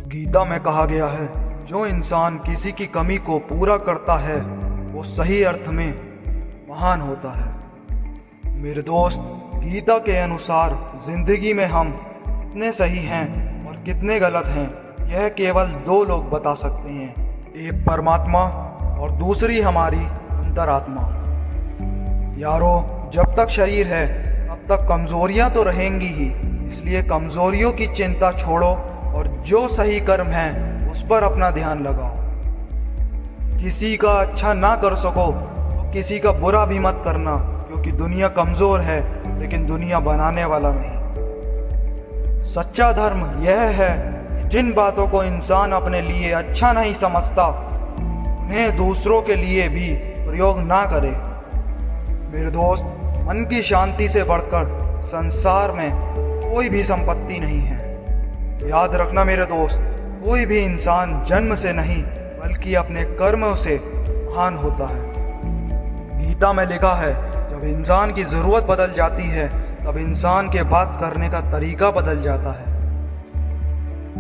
गीता में कहा गया है, जो इंसान किसी की कमी को पूरा करता है वो सही अर्थ में महान होता है। मेरे दोस्त, गीता के अनुसार जिंदगी में हम कितने सही हैं और कितने गलत हैं, यह केवल दो लोग बता सकते हैं, एक परमात्मा और दूसरी हमारी अंतरात्मा। यारो, जब तक शरीर है तब तक कमजोरियां तो रहेंगी ही, इसलिए कमजोरियों की चिंता छोड़ो और जो सही कर्म है उस पर अपना ध्यान लगाओ। किसी का अच्छा ना कर सको तो किसी का बुरा भी मत करना, क्योंकि दुनिया कमजोर है लेकिन दुनिया बनाने वाला नहीं। सच्चा धर्म यह है कि जिन बातों को इंसान अपने लिए अच्छा नहीं समझता उन्हें दूसरों के लिए भी प्रयोग ना करे। मेरे दोस्त, मन की शांति से बढ़कर संसार में कोई भी संपत्ति नहीं है। याद रखना मेरे दोस्त, कोई भी इंसान जन्म से नहीं बल्कि अपने कर्मों से महान होता है। गीता में लिखा है, जब इंसान की जरूरत बदल जाती है तब इंसान के बात करने का तरीका बदल जाता है।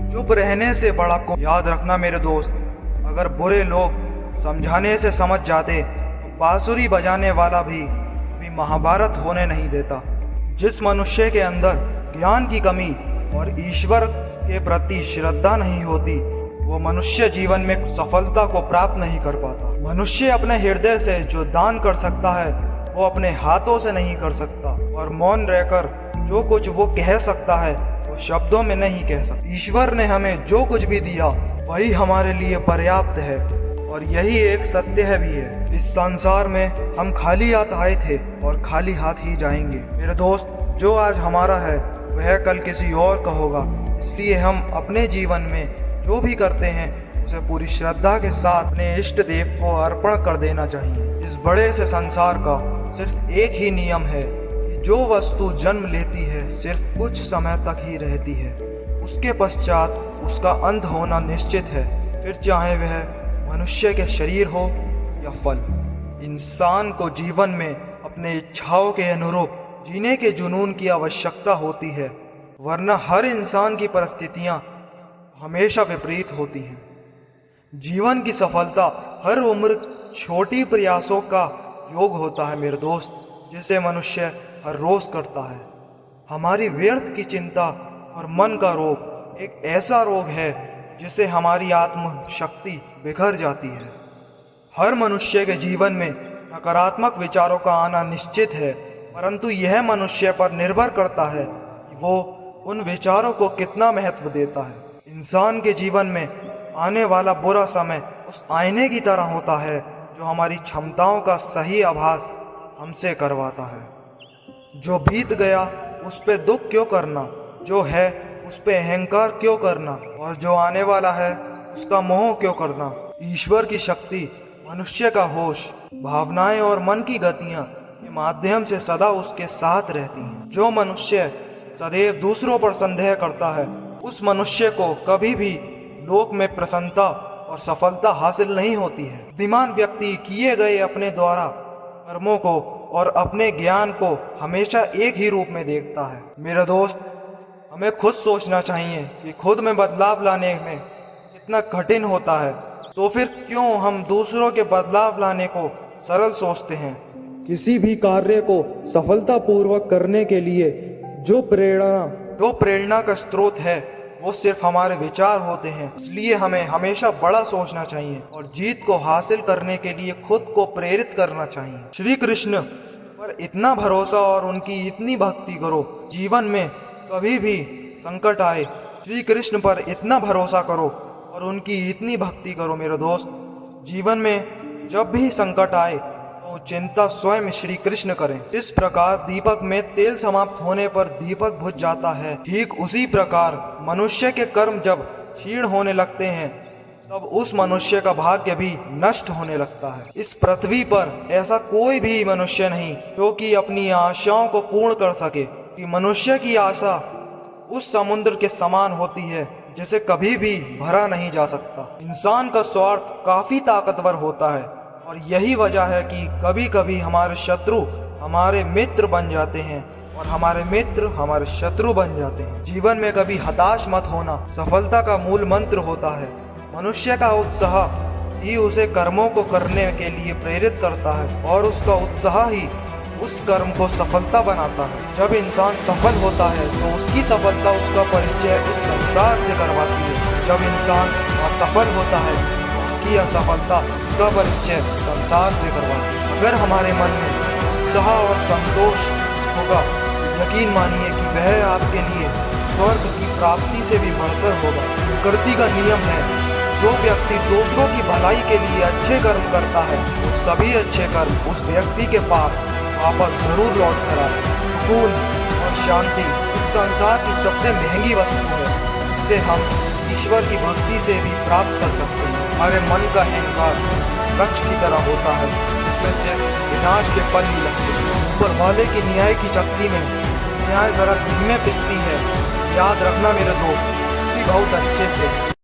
चुप रहने से बड़ा को याद रखना मेरे दोस्त, अगर बुरे लोग समझाने से समझ जाते तो बांसुरी बजाने वाला भी कभी महाभारत होने नहीं देता। जिस मनुष्य के अंदर ज्ञान की कमी और ईश्वर के प्रति श्रद्धा नहीं होती, वो मनुष्य जीवन में सफलता को प्राप्त नहीं कर पाता। मनुष्य अपने हृदय से जो दान कर सकता है वो अपने हाथों से नहीं कर सकता, और मौन रहकर जो कुछ वो कह सकता है वो शब्दों में नहीं कह सकता। ईश्वर ने हमें जो कुछ भी दिया वही हमारे लिए पर्याप्त है, और यही एक सत्य है भी है। इस संसार में हम खाली हाथ आए थे और खाली हाथ ही जाएंगे। मेरे दोस्त, जो आज हमारा है वह कल किसी और का होगा, इसलिए हम अपने जीवन में जो भी करते हैं उसे पूरी श्रद्धा के साथ अपने इष्ट देव को अर्पण कर देना चाहिए। इस बड़े से संसार का सिर्फ एक ही नियम है कि जो वस्तु जन्म लेती है सिर्फ कुछ समय तक ही रहती है, उसके पश्चात उसका अंत होना निश्चित है, फिर चाहे वह मनुष्य के शरीर हो या फल। इंसान को जीवन में अपने इच्छाओं के अनुरूप जीने के जुनून की आवश्यकता होती है, वरना हर इंसान की परिस्थितियां हमेशा विपरीत होती हैं। जीवन की सफलता हर उम्र छोटी प्रयासों का योग होता है मेरे दोस्त, जिसे मनुष्य हर रोज करता है। हमारी व्यर्थ की चिंता और मन का रोग एक ऐसा रोग है जिससे हमारी आत्म शक्ति बिखर जाती है। हर मनुष्य के जीवन में नकारात्मक विचारों का आना निश्चित है, परंतु यह मनुष्य पर निर्भर करता है कि वो उन विचारों को कितना महत्व देता है। इंसान के जीवन में आने वाला बुरा समय उस आईने की तरह होता है जो हमारी क्षमताओं का सही आभास हमसे करवाता है। जो बीत गया उस पे दुख क्यों करना, जो है उस पे अहंकार क्यों करना, और जो आने वाला है उसका मोह क्यों करना। ईश्वर की शक्ति, मनुष्य का होश, भावनाएं और मन की गतियां के माध्यम से सदा उसके साथ रहती हैं। जो मनुष्य सदैव दूसरों पर संदेह करता है उस मनुष्य को कभी भी लोक में प्रसन्नता और सफलता हासिल नहीं होती है। बुद्धिमान व्यक्ति किए गए अपने द्वारा कर्मों को और अपने ज्ञान को हमेशा एक ही रूप में देखता है। मेरे दोस्त, हमें खुद सोचना चाहिए कि खुद में बदलाव लाने में कितना कठिन होता है, तो फिर क्यों हम दूसरों के बदलाव लाने को सरल सोचते हैं। किसी भी कार्य को सफलतापूर्वक करने के लिए जो प्रेरणा का स्रोत है वो सिर्फ हमारे विचार होते हैं, इसलिए हमें हमेशा बड़ा सोचना चाहिए और जीत को हासिल करने के लिए खुद को प्रेरित करना चाहिए। श्री कृष्ण पर इतना भरोसा और उनकी इतनी भक्ति करो, जीवन में कभी भी संकट आए श्री कृष्ण पर इतना भरोसा करो और उनकी इतनी भक्ति करो मेरे दोस्त। जीवन में जब भी संकट आए तो चिंता स्वयं श्री कृष्ण करें। इस प्रकार दीपक में तेल समाप्त होने पर दीपक बुझ जाता है, ठीक उसी प्रकार मनुष्य के कर्म जब क्षीण होने लगते हैं तब उस मनुष्य का भाग्य भी नष्ट होने लगता है। इस पृथ्वी पर ऐसा कोई भी मनुष्य नहीं जो कि अपनी आशाओं को पूर्ण कर सके, कि मनुष्य की आशा उस समुद्र के समान होती है जिसे कभी भी भरा नहीं जा सकता। इंसान का स्वार्थ काफी ताकतवर होता है और यही वजह है कि कभी कभी हमारे शत्रु हमारे मित्र बन जाते हैं और हमारे मित्र हमारे शत्रु बन जाते हैं। जीवन में कभी हताश मत होना सफलता का मूल मंत्र होता है। मनुष्य का उत्साह ही उसे कर्मों को करने के लिए प्रेरित करता है और उसका उत्साह ही उस कर्म को सफलता बनाता है। जब इंसान सफल होता है तो उसकी सफलता उसका परिचय इस संसार से करवाती है। जब इंसान असफल होता है तो उसकी असफलता उसका परिचय संसार से करवाती है। अगर हमारे मन में उत्साह और संतोष होगा तो यकीन मानिए कि वह आपके लिए स्वर्ग की प्राप्ति से भी बढ़कर होगा। प्रकृति का नियम है, जो व्यक्ति दूसरों की भलाई के लिए अच्छे कर्म करता है वो सभी अच्छे कर्म उस व्यक्ति के पास वापस जरूर लौट कर आते हैं। सुकून और शांति इस संसार की सबसे महंगी वस्तु है, जिसे हम ईश्वर की भक्ति से भी प्राप्त कर सकते हैं। हमारे मन का अहंकार उस वृक्ष की तरह होता है जिसमें सिर्फ विनाश के फल ही लगते हैं। ऊपर वाले की न्याय की चक्की में न्याय जरा धीमे पिसती है, याद रखना मेरे दोस्त, पिसती बहुत अच्छे से।